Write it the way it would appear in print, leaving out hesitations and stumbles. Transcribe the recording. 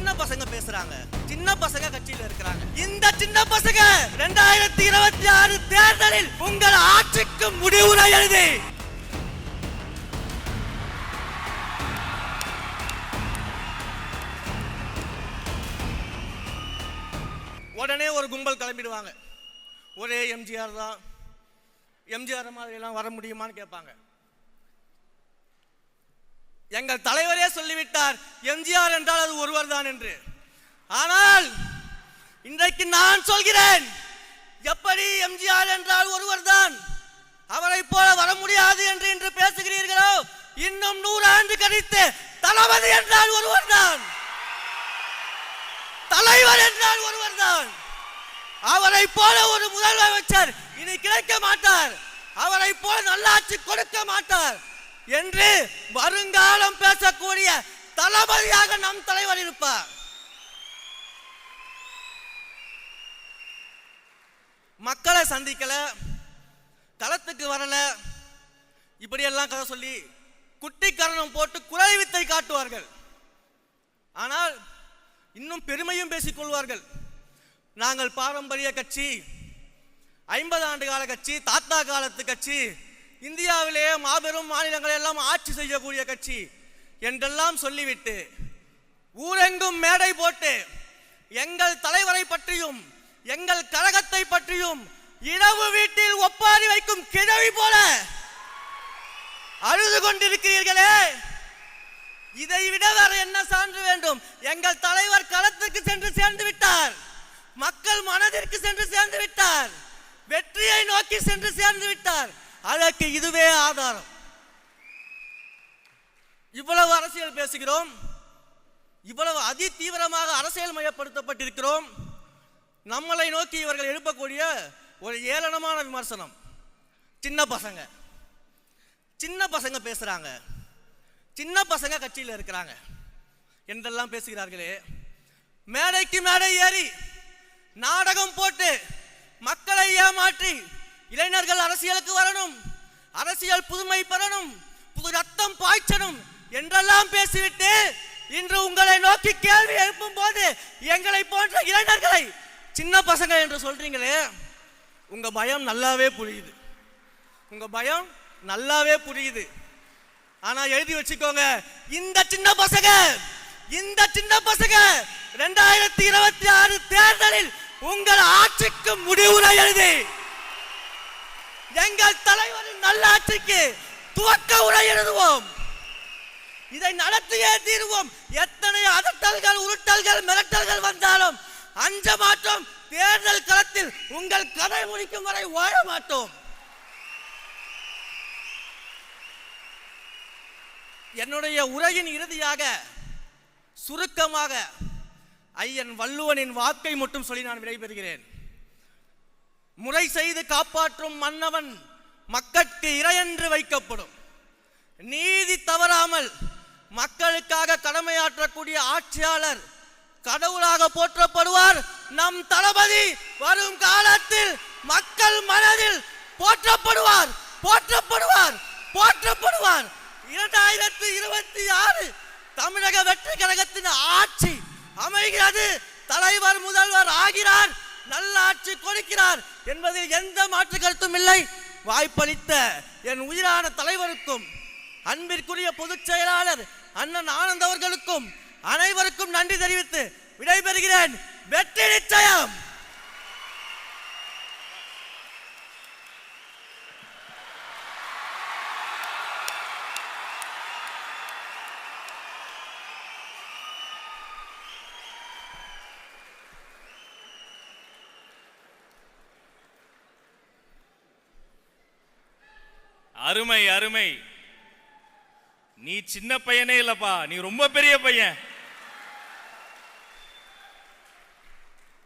சின்ன பசங்க பேசுறாங்க, சின்ன பசங்க கட்சியில இருக்கிறாங்க. இந்த சின்ன பசங்க 2026 தேர்தலில் உங்கள் ஆட்சிக்கு முடிவுரை எழுதி உடனே ஒரு கும்பல் கிளம்பிடுவாங்க. ஒரே எம்ஜிஆர் தான், எம்ஜிஆர் மாதிரி எல்லாம் வர முடியுமான்னு கேட்பாங்க. எங்கள் தலைவரே சொல்லிவிட்டார் எம்ஜிஆர் என்றால் அது ஒருவர் தான் என்று. ஆனால் இன்றைக்கு நான் சொல்கிறேன், எப்படி எம்ஜிஆர் என்றால் ஒருவர் தான், அவரை போல வர முடியாது என்று இன்று பேசுகிறீர்களோ, இன்னும் 100 ஆண்டு கழித்து தளபதி என்றால் ஒருவர் தான், தலைவர் என்றால் ஒருவர் தான். அவரை போல ஒரு முதலமைச்சர் இனி கிடைக்க மாட்டார், அவரை போல நல்லாட்சி கொடுக்க மாட்டார் என்று வருங்காலம் பேசக்கூடிய தளபதியாக நம் தலைவர் இருப்பார். மக்களை சந்திக்கல, களத்துக்கு வரல, இப்படியெல்லாம் கதை சொல்லி குட்டிக்கரணம் போட்டு குறை வித்தை காட்டுவார்கள். ஆனால் இன்னும் பெருமையும் பேசிக் கொள்வார்கள். நாங்கள் பாரம்பரிய கட்சி, 50 ஆண்டு கால கட்சி, தாத்தா காலத்து கட்சி, இந்தியாவிலேயே மாபெரும் மாநிலங்களை எல்லாம் ஆட்சி செய்யக்கூடிய கட்சி என்றெல்லாம் சொல்லிவிட்டு ஊரெங்கும் மேடை போட்டு எங்கள் தலைவரை பற்றியும் எங்கள் கழகத்தை பற்றியும் இரவு வீட்டில் ஒப்பாரி வைக்கும் கிழவி போல அழுது கொண்டிருக்கிறீர்களே, இதை விட வேற என்ன சான்று வேண்டும்? எங்கள் தலைவர் களத்துக்கு சென்று சேர்ந்து விட்டார், மக்கள் மனதிற்கு சென்று சேர்ந்து விட்டார், வெற்றியை நோக்கி சென்று சேர்ந்து விட்டார். அதற்கு இதுவே ஆதாரம். இவ்வளவு அரசியல் பேசுகிறோம், இவ்வளவு அதி தீவிரமாக அரசியல் மயப்படுத்தப்பட்டிருக்கிறோம். நம்மளை நோக்கி இவர்கள் எழுப்பக்கூடிய ஒரு ஏளனமான விமர்சனம், சின்ன பசங்க, சின்ன பசங்க பேசுறாங்க, சின்ன பசங்க கட்சியில் இருக்கிறாங்க என்றெல்லாம் பேசுகிறார்களே. மேடைக்கு மேடை ஏறி நாடகம் போட்டு மக்களை ஏமாற்றி இளைஞர்கள் அரசியலுக்கு வரணும், அரசியல் புதுமை பெறணும், புது ரத்தம் பாய்ச்சணும் என்றெல்லாம் பேசிவிட்டு இன்று உங்களை நோக்கி கேள்வி எழுப்பும் போது எங்களை போன்ற இளைஞர்களை சின்ன பசங்க என்று சொல்றீங்களே, உங்க பயம் நல்லாவே புரியுது, உங்க பயம் நல்லாவே புரியுது. ஆனா எழுதி வச்சுக்கோங்க, இந்த சின்ன பசங்க 2026 தேர்தலில் உங்கள் ஆட்சிக்கு முடிவுரை எழுதி எங்கள் தலைவரின் நல்லாட்சிக்கு துவக்க உரை எழுதுவோம். இதை நடத்தியே தீர்வோம். எத்தனை அதட்டல்கள், உருட்டல்கள், மிரட்டல்கள் வந்தாலும் அஞ்ச மாட்டோம். தேர்தல் களத்தில் உங்கள் கதை முடிக்கும் வரை ஓட மாட்டோம். என்னுடைய உரையின் இறுதியாக சுருக்கமாக ஐயன் வள்ளுவனின் வாக்கை மட்டும் சொல்லி நான் விடைபெறுகிறேன். முறை செய்து காப்பாற்றும் மன்னவன் மக்களுக்கு இறையென்று வைக்கப்படும். நீதி தவறாமல் மக்களுக்காக கடமையாற்றக்கூடிய ஆட்சியாளர் கடவுளாக போற்றப்படுவார். நம் தளபதி வரும் காலத்தில் மக்கள் மனதில் போற்றப்படுவார், போற்றப்படுவார், போற்றப்படுவார். 2026 தமிழக வெற்றி கழகத்தின் ஆட்சி அமைகிறது. தலைவர் முதல்வர் ஆகிறார், நல்ல ஆட்சி கொடுக்கிறார் என்பதில் எந்த மாற்று கருத்தும் இல்லை. வாய்ப்பளித்த என் உயிரான தலைவருக்கும் அன்பிற்குரிய பொதுச் செயலாளர் அண்ணன் ஆனந்த் அவர்களுக்கும் அனைவருக்கும் நன்றி தெரிவித்து விடைபெறுகிறேன். வெற்றி நிச்சயம். அருமை அருமை. நீ சின்ன பையனே இல்லப்பா, நீ ரொம்ப பெரிய பையன்.